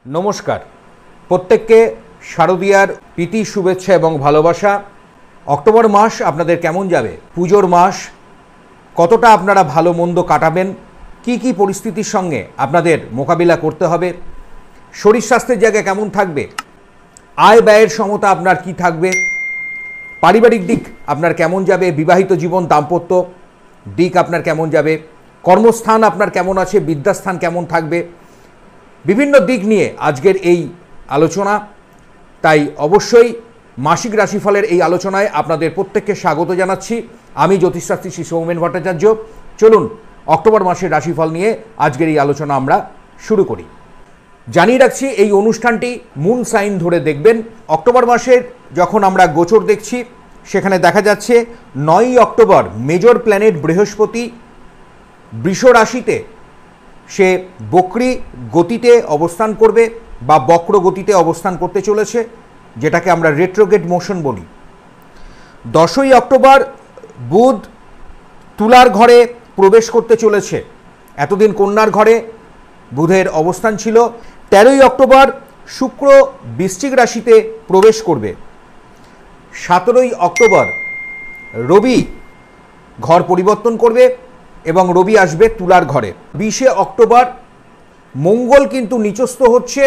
নমস্কার, প্রত্যেককে শারদীয়ার প্রীতি শুভেচ্ছা এবং ভালোবাসা। অক্টোবর মাস আপনাদের কেমন যাবে? পুজোর মাস, কতটা আপনারা ভালো মন্দ কাটাবেন, কি কি পরিস্থিতির সঙ্গে আপনাদের মোকাবিলা করতে হবে, শরীর স্বাস্থ্যের জায়গা কেমন থাকবে, আয় ব্যয়ের সমতা আপনার কি থাকবে, পারিবারিক দিক আপনার কেমন যাবে, বিবাহিত জীবন দাম্পত্য দিক আপনার কেমন যাবে, কর্মস্থান আপনার কেমন আছে, বিদ্যাস্থান কেমন থাকবে, বিভিন্ন দিক নিয়ে আজকের এই আলোচনা। তাই অবশ্যই মাসিক রাশিফলের এই আলোচনায় আপনাদের প্রত্যেককে স্বাগত জানাচ্ছি। আমি জ্যোতিষশাস্ত্রী শ্রী সৌমেন ভট্টাচার্য। চলুন অক্টোবর মাসের রাশিফল নিয়ে আজকের এই আলোচনা আমরা শুরু করি। জানিয়ে রাখছি, এই অনুষ্ঠানটি মুন সাইন ধরে দেখবেন। অক্টোবর মাসের যখন আমরা গোচর দেখছি, সেখানে দেখা যাচ্ছে 9ই অক্টোবর মেজর প্ল্যানেট বৃহস্পতি বৃষ রাশিতে সে বক্রী গতিতে অবস্থান করবে বা বক্র গতিতে অবস্থান করতে চলেছে, যেটাকে আমরা রেট্রোগ্রেড মোশন বলি। 10ই অক্টোবর বুধ তুলার ঘরে প্রবেশ করতে চলেছে। এতদিন কন্যার ঘরে বুধের অবস্থান ছিল। 13ই অক্টোবর শুক্র বৃশ্চিক রাশিতে প্রবেশ করবে। 17ই অক্টোবর রবি ঘর পরিবর্তন করবে এবং রবি আসবে তুলার ঘরে। 20শে অক্টোবর মঙ্গল কিন্তু নিচস্থ হচ্ছে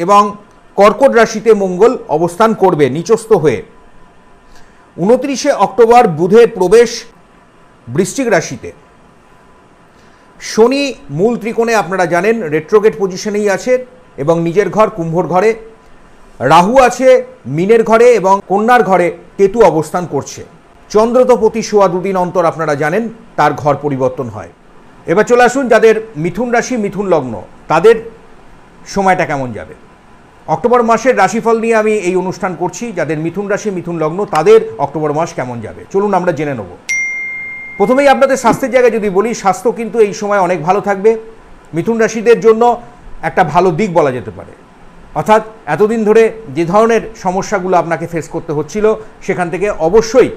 এবং কর্কট রাশিতে মঙ্গল অবস্থান করবে নিচস্থ হয়ে। 29শে অক্টোবর বুধের প্রবেশ বৃশ্চিক রাশিতে। শনি মূল ত্রিকোণে আপনারা জানেন রেট্রোগ্রেড পজিশনেই আছে এবং নিজের ঘর কুম্ভর ঘরে। রাহু আছে মীনের ঘরে এবং কন্যার ঘরে কেতু অবস্থান করছে। চন্দ্র তো প্রতি সোয়া দুদিন অন্তর আপনারা জানেন তার ঘর পরিবর্তন হয়। এবার চলে আসুন যাদের মিথুন রাশি মিথুন লগ্ন, তাদের সময়টা কেমন যাবে। অক্টোবর মাসের রাশিফল নিয়ে আমি এই অনুষ্ঠান করছি। যাদের মিথুন রাশি মিথুন লগ্ন তাদের অক্টোবর মাস কেমন যাবে চলুন আমরা জেনে নেব। প্রথমেই আপনাদের স্বাস্থ্যের জায়গায় যদি বলি, স্বাস্থ্য কিন্তু এই সময় অনেক ভালো থাকবে। মিথুন রাশিদের জন্য একটা ভালো দিক বলা যেতে পারে। অর্থাৎ এতদিন ধরে যে ধরনের সমস্যাগুলো আপনাকে ফেস করতে হচ্ছিল, সেখান থেকে অবশ্যই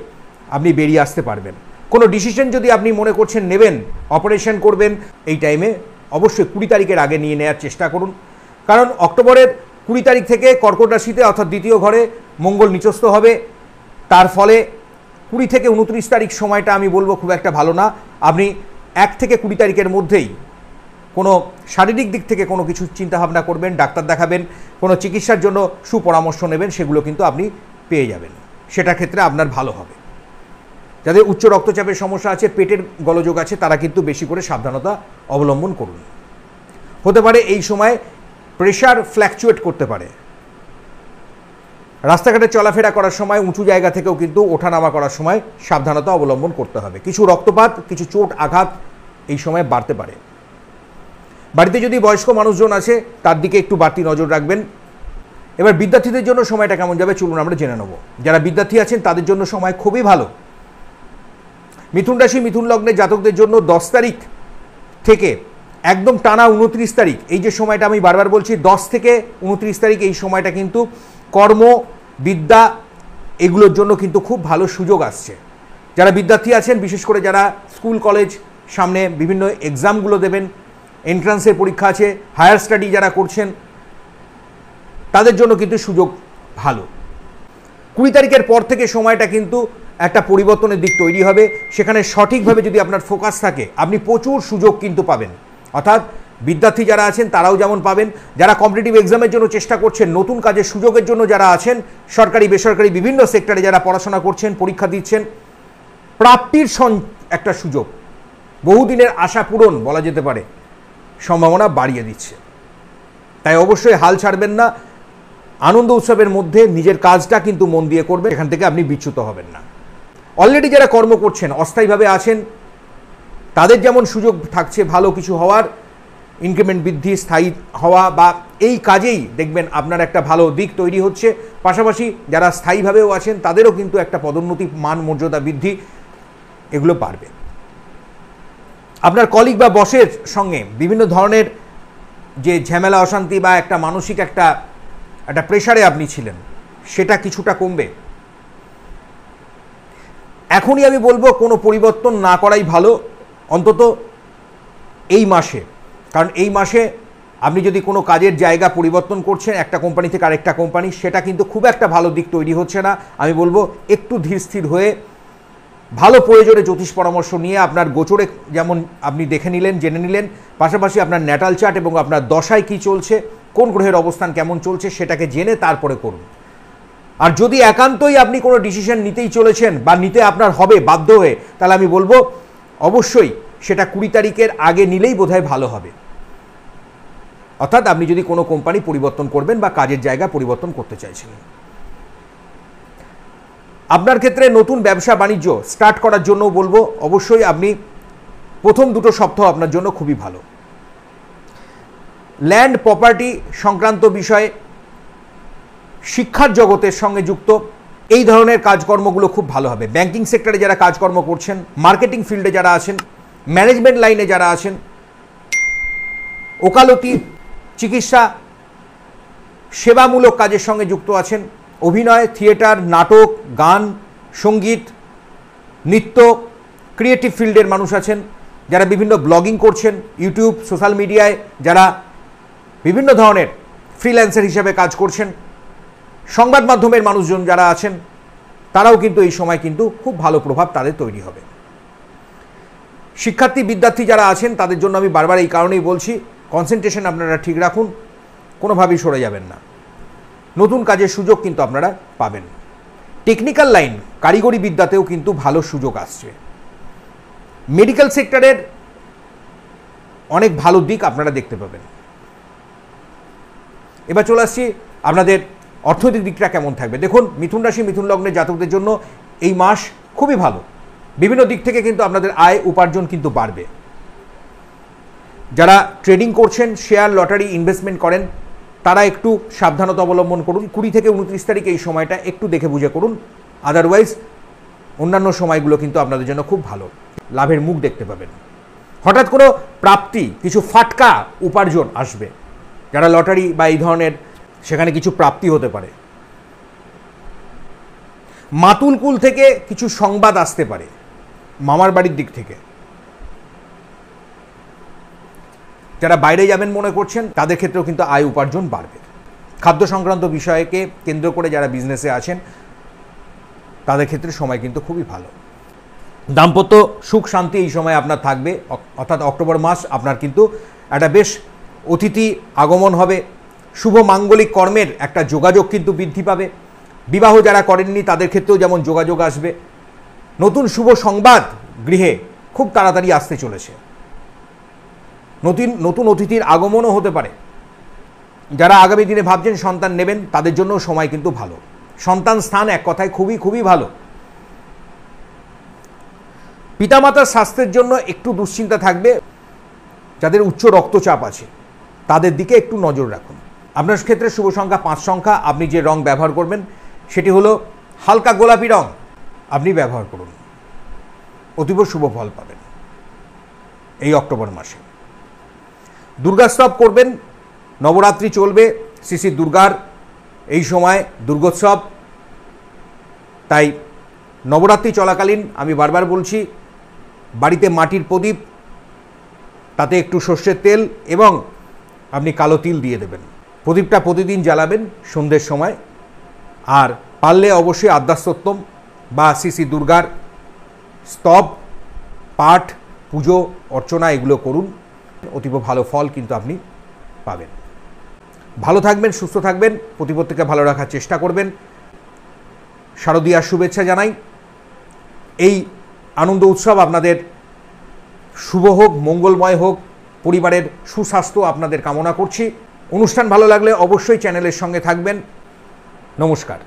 আপনি বেরিয়ে আসতে পারবেন। কোনো ডিসিশন যদি আপনি মনে করছেন নেবেন, অপারেশন করবেন, এই টাইমে অবশ্যই 20 তারিখের আগে নিয়ে নেওয়ার চেষ্টা করুন। কারণ অক্টোবরের 20 তারিখ থেকে কর্কট রাশিতে অর্থাৎ দ্বিতীয় ঘরে মঙ্গল নিচস্থ হবে। তার ফলে 20 থেকে 29 তারিখ সময়টা আমি বলবো খুব একটা ভালো না। আপনি 1 থেকে 20 তারিখের মধ্যেই কোনো শারীরিক দিক থেকে কোনো কিছু চিন্তাভাবনা করবেন, ডাক্তার দেখাবেন, কোনো চিকিৎসার জন্য সুপরামর্শ নেবেন, সেগুলো কিন্তু আপনি পেয়ে যাবেন। সেটার ক্ষেত্রে আপনার ভালো হবে। যাদের উচ্চ রক্তচাপের সমস্যা আছে, পেটের গোলযোগ আছে, তারা কিন্তু বেশি করে সাবধানতা অবলম্বন করুন। হতে পারে এই সময় প্রেশার ফ্ল্যাকচুয়েট করতে পারে। রাস্তাঘাটে চলাফেরা করার সময় উঁচু জায়গা থেকেও কিন্তু ওঠানামা করার সময় সাবধানতা অবলম্বন করতে হবে। কিছু রক্তপাত, কিছু চোট আঘাত এই সময় বাড়তে পারে। বাড়িতে যদি বয়স্ক মানুষজন আছে তার দিকে একটু বাড়তি নজর রাখবেন। এবার বিদ্যার্থীদের জন্য সময়টা কেমন যাবে চলুন আমরা জেনে নেব। যারা বিদ্যার্থী আছেন তাদের জন্য সময় খুবই ভালো। মিথুন রাশি মিথুন লগ্নের জাতকদের জন্য 10 তারিখ থেকে একদম টানা 29 তারিখ, এই যে সময়টা আমি বারবার বলছি 10 থেকে 29 তারিখ, এই সময়টা কিন্তু কর্ম বিদ্যা এগুলোর জন্য কিন্তু খুব ভালো সুযোগ আসছে। যারা বিদ্যার্থী আছেন, বিশেষ করে যারা স্কুল কলেজ সামনে বিভিন্ন এক্সামগুলো দেবেন, এন্ট্রান্সের পরীক্ষা আছে, হায়ার স্টাডি যারা করছেন, তাদের জন্য কিন্তু সুযোগ ভালো। 20 তারিখের পর থেকে সময়টা কিন্তু একটা পরিবর্তনের দিক তৈরি হবে। সেখানে সঠিকভাবে যদি আপনার ফোকাস থাকে, আপনি প্রচুর সুযোগ কিন্তু পাবেন। অর্থাৎ বিদ্যার্থী যারা আছেন তারাও যেমন পাবেন, যারা কম্পিটিটিভ এক্সামের জন্য চেষ্টা করছেন, নতুন কাজের সুযোগের জন্য যারা আছেন, সরকারি বেসরকারি বিভিন্ন সেক্টরে যারা পড়াশোনা করছেন, পরীক্ষা দিচ্ছেন, প্রাপ্তির একটা সুযোগ, বহুদিনের আশা পূরণ বলা যেতে পারে, সম্ভাবনা বাড়িয়ে দিচ্ছে। তাই অবশ্যই হাল ছাড়বেন না। আনন্দ উৎসবের মধ্যে নিজের কাজটা কিন্তু মন দিয়ে করবেন, এখান থেকে আপনি বিচ্যুত হবেন না। অলরেডি যারা কর্ম করছেন, অস্থায়ীভাবে আছেন, তাদের যেমন সুযোগ থাকছে ভালো কিছু হওয়ার, ইনক্রিমেন্ট বৃদ্ধি, স্থায়ী হওয়া, বা এই কাজেই দেখবেন আপনার একটা ভালো দিক তৈরি হচ্ছে। পাশাপাশি যারা স্থায়ীভাবেও আছেন তাদেরও কিন্তু একটা পদোন্নতি, মান মর্যাদা বৃদ্ধি এগুলো পারবে। আপনার কলিগ বা বসের সঙ্গে বিভিন্ন ধরনের যে ঝামেলা অশান্তি বা একটা মানসিক একটা প্রেশারে আপনি ছিলেন, সেটা কিছুটা কমবে। এখনই আমি বলবো কোনো পরিবর্তন না করাই ভালো, অন্তত এই মাসে। কারণ এই মাসে আপনি যদি কোনো কাজের জায়গা পরিবর্তন করছেন একটা কোম্পানি থেকে আরেকটা কোম্পানি, সেটা কিন্তু খুব একটা ভালো দিক তৈরি হচ্ছে না। আমি বলবো একটু ধীর স্থির হয়ে ভালো প্রয়োজনে জ্যোতিষ পরামর্শ নিয়ে আপনার গোচরে যেমন আপনি দেখে নিলেন, জেনে নিলেন, পাশাপাশি আপনার ন্যাটাল চার্ট এবং আপনার দশায় কি চলছে, কোন গ্রহের অবস্থান কেমন চলছে সেটাকে জেনে তারপরে করুন। আর যদি একান্তই আপনি কোনো ডিসিশন নিতেই চলেছেন বা নিতে আপনার হবে বাধ্য হয়ে, তাহলে আমি বলবো অবশ্যই সেটা 20 তারিখের আগে নিলেই বোধহয় ভালো হবে। অর্থাৎ আপনি যদি কোনো কোম্পানি পরিবর্তন করবেন বা কাজের জায়গা পরিবর্তন করতে চাইছেন। আপনার ক্ষেত্রে নতুন ব্যবসা বাণিজ্য স্টার্ট করার জন্য বলবো অবশ্যই আপনি প্রথম 2 সপ্তাহ আপনার জন্য খুবই ভালো। ল্যান্ড প্রপার্টি সংক্রান্ত বিষয়ে, শিক্ষার জগতের সঙ্গে যুক্ত এই ধরনের কাজকর্মগুলো খুব ভালো হবে। ব্যাংকিং সেক্টরে যারা কাজকর্ম করছেন, মার্কেটিং ফিল্ডে যারা আছেন, ম্যানেজমেন্ট লাইনে যারা আছেন, ওকালতি, চিকিৎসা, সেবামূলক কাজের সঙ্গে যুক্ত আছেন, অভিনয়, থিয়েটার, নাটক, গান, সঙ্গীত, নৃত্য, ক্রিয়েটিভ ফিল্ডের মানুষ আছেন, যারা বিভিন্ন ব্লগিং করছেন, ইউটিউব, সোশ্যাল মিডিয়ায় যারা বিভিন্ন ধরনের ফ্রিল্যান্সার হিসেবে কাজ করছেন, সংবাদ মাধ্যমের মানুষজন যারা আছেন, তারাও কিন্তু এই সময় কিন্তু খুব ভালো প্রভাব তাদের তৈরি হবে। শিক্ষার্থী, বিদ্যার্থী যারা আছেন তাদের জন্য আমি বারবার এই কারণেই বলছি, কনসেন্ট্রেশন আপনারা ঠিক রাখুন, কোনোভাবেই সরে যাবেন না। নতুন কাজের সুযোগ কিন্তু আপনারা পাবেন। টেকনিক্যাল লাইন, কারিগরি বিদ্যাতেও কিন্তু ভালো সুযোগ আসছে। মেডিকেল সেক্টরের অনেক ভালো দিক আপনারা দেখতে পাবেন। এবার চলে আসছি আপনাদের অর্থনৈতিক দিকটা কেমন থাকবে। দেখুন, মিথুন রাশি, মিথুন লগ্নের জাতকদের জন্য এই মাস খুবই ভালো। বিভিন্ন দিক থেকে কিন্তু আপনাদের আয় উপার্জন কিন্তু বাড়বে। যারা ট্রেডিং করছেন, শেয়ার, লটারি, ইনভেস্টমেন্ট করেন, তারা একটু সাবধানতা অবলম্বন করুন। 20 থেকে 29 তারিখ এই সময়টা একটু দেখে বুঝে করুন। আদারওয়াইজ অন্যান্য সময়গুলো কিন্তু আপনাদের জন্য খুব ভালো, লাভের মুখ দেখতে পাবেন। হঠাৎ কোনো প্রাপ্তি, কিছু ফাটকা উপার্জন আসবে। যারা লটারি বা এই ধরনের, সেখানে কিছু প্রাপ্তি হতে পারে। মাতুল কুল থেকে কিছু সংবাদ আসতে পারে, মামার বাড়ির দিক থেকে। যারা বাইরে যাবেন মনে করছেন, তাদের ক্ষেত্রেও কিন্তু আয় উপার্জন বাড়বে। খাদ্য সংক্রান্ত বিষয়কে কেন্দ্র করে যারা বিজনেসে আছেন, তাদের ক্ষেত্রে সময় কিন্তু খুবই ভালো। দাম্পত্য সুখ শান্তি এই সময় আপনার থাকবে। অর্থাৎ অক্টোবর মাস আপনার কিন্তু একটা বেশ অতিথি আগমন হবে। শুভ মাঙ্গলিক কর্মের একটা যোগাযোগ কিন্তু বৃদ্ধি পাবে। বিবাহ যারা করেননি তাদের ক্ষেত্রেও যেমন যোগাযোগ আসবে। নতুন শুভ সংবাদ গৃহে খুব তাড়াতাড়ি আসতে চলেছে। নতুন অতিথির আগমনও হতে পারে। যারা আগামী দিনে ভাবছেন সন্তান নেবেন, তাদের জন্য সময় কিন্তু ভালো। সন্তান স্থান এক কথায় খুবই খুবই ভালো। পিতামাতার স্বাস্থ্যের জন্য একটু দুশ্চিন্তা থাকবে। যাদের উচ্চ রক্তচাপ আছে তাদের দিকে একটু নজর রাখুন। আপনার ক্ষেত্রে শুভ সংখ্যা 5 সংখ্যা। আপনি যে রং ব্যবহার করবেন সেটি হলো হালকা গোলাপি রং, আপনি ব্যবহার করুন। অতীব শুভ ফল পাবেন এই অক্টোবর মাসে। দুর্গাস্তব করবেন, নবরাত্রি চলবে শ্রী শ্রী দুর্গার এই সময় দুর্গোৎসব। তাই নবরাত্রি চলাকালীন আমি বারবার বলছি, বাড়িতে মাটির প্রদীপ, তাতে একটু সর্ষের তেল এবং আপনি কালো তিল দিয়ে দেবেন। প্রদীপটা প্রতিদিন জ্বালাবেন সন্ধ্যের সময়। আর পারলে অবশ্যই আদ্যাস্তোত্তম বা শ্রী শ্রী দুর্গার স্তব, পাঠ, পুজো অর্চনা এগুলো করুন। অতীব ভালো ফল কিন্তু আপনি পাবেন। ভালো থাকবেন, সুস্থ থাকবেন, প্রতিপত্তিকে ভালো রাখার চেষ্টা করবেন। শারদীয়ার শুভেচ্ছা জানাই। এই আনন্দ উৎসব আপনাদের শুভ হোক, মঙ্গলময় হোক, পরিবারের সুস্বাস্থ্য আপনাদের কামনা করছি। অনুষ্ঠান ভালো লাগলে অবশ্যই চ্যানেলের সঙ্গে থাকবেন। নমস্কার।